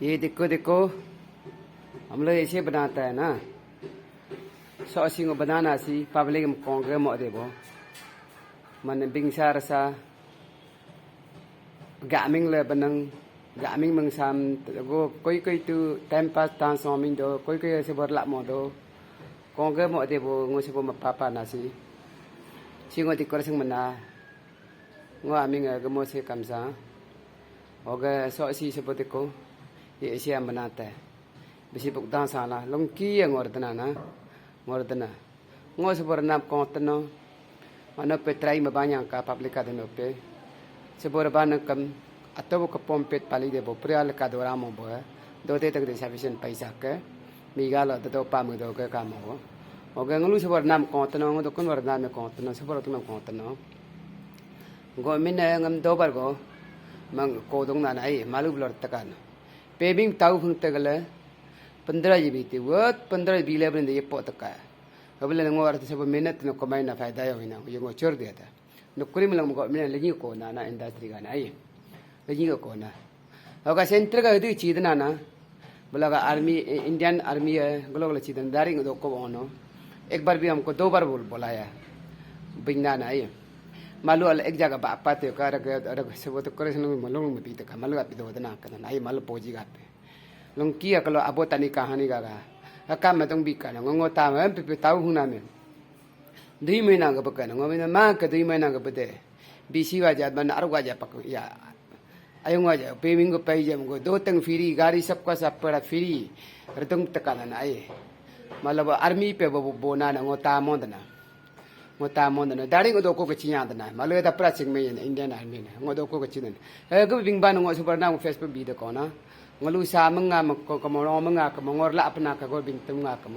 ये देखो हम लोग ऐसे बनाता है ना सॉसी को बनाना सी पब्लिक में कौन मो देबो मन बिंगसा रसा गामिंग ले बनंग गामिंग मंगसाम गो कोई तो टाइम पास तां सोमिंग दो कोई ऐसे बरला मो दो कौन मो देबो ngो से बो पापा ना सी सिंगो ति कर सिंग मना ngो आमिंग गो मो से कमसा ओगे सॉसी से बो देखो ये ऐसे हम बनाता है बेसी बुकदान साला लंकी है ngortana ना ngortana ngos por nap kontano mana petrai mabanya ka publika de nope sebor ban kam atau ka pompet pali de bo prial ka dora mo bo do te tak de sufficient paisa ke miga lo to pa mu do ke ka mo oge ngulu sebor nam kontano ngo kon war nam kontano sebor to nam kontano go min ngam do bar go mang ko dong na nai malu blor takan pebing tau phung tegale 15 GB ti word 15 GB level de yepo taka habile ngo ar se minute no komai na faida yo ina yo ngo chor dia ta no kuri milang mo mina lengi ko na na industry ga na ai lengi ko na oga center ga du chi dana na bulaga army indian army है global chi dan daring do ko ono एक बार भी हमको 2 बार बुलाया बिंगना ना ai malu al ek jaga ba pa te ka ra se bo to kore se no malu me pi ta ka malu api do dana ka na ai malu poji ga pe long kia kalau abotani kahani gaga akam matong bika na ngo ta ma pe tau huna me dui me na ga baka na ngo me ma ka dui me na ga bade bisi wa ja ban aru ga ja pak ya ayong wa ja pe ming ko pai jam go do tang free gari sab ka sab para free rtung takana na ai malaba army pe bo bona na ngo ta mon dana dari ngo do ko chinya dana malu da pra sing me indian army na ngo do ko chinan e go bing ban ngo super na facebook bi de ko na ngalu sa mga ko mo mga ko ngor la apna ka go bing tum nga ko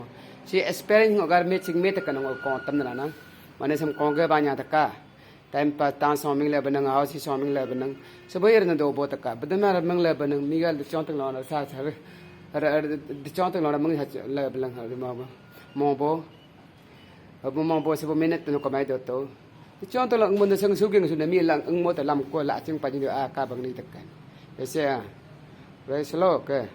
si experience agar me ching me ta kan ngo ko tam na na mane sam ko ge ba nya ta ka time pa ta so ming le ban nga si so ming le ban so bo yer na do bo ta ka bad na ming le ban mi ga lu chong tang lo na sa sa de chong tang lo na ming ha le ban ha mo bo mo bo se bo minute no ko mai do to chong tang lo mo na sang su ging su na mi lang mo ta lam ko la ching pa ni a ka bang ni ta kan ese very slow, okay.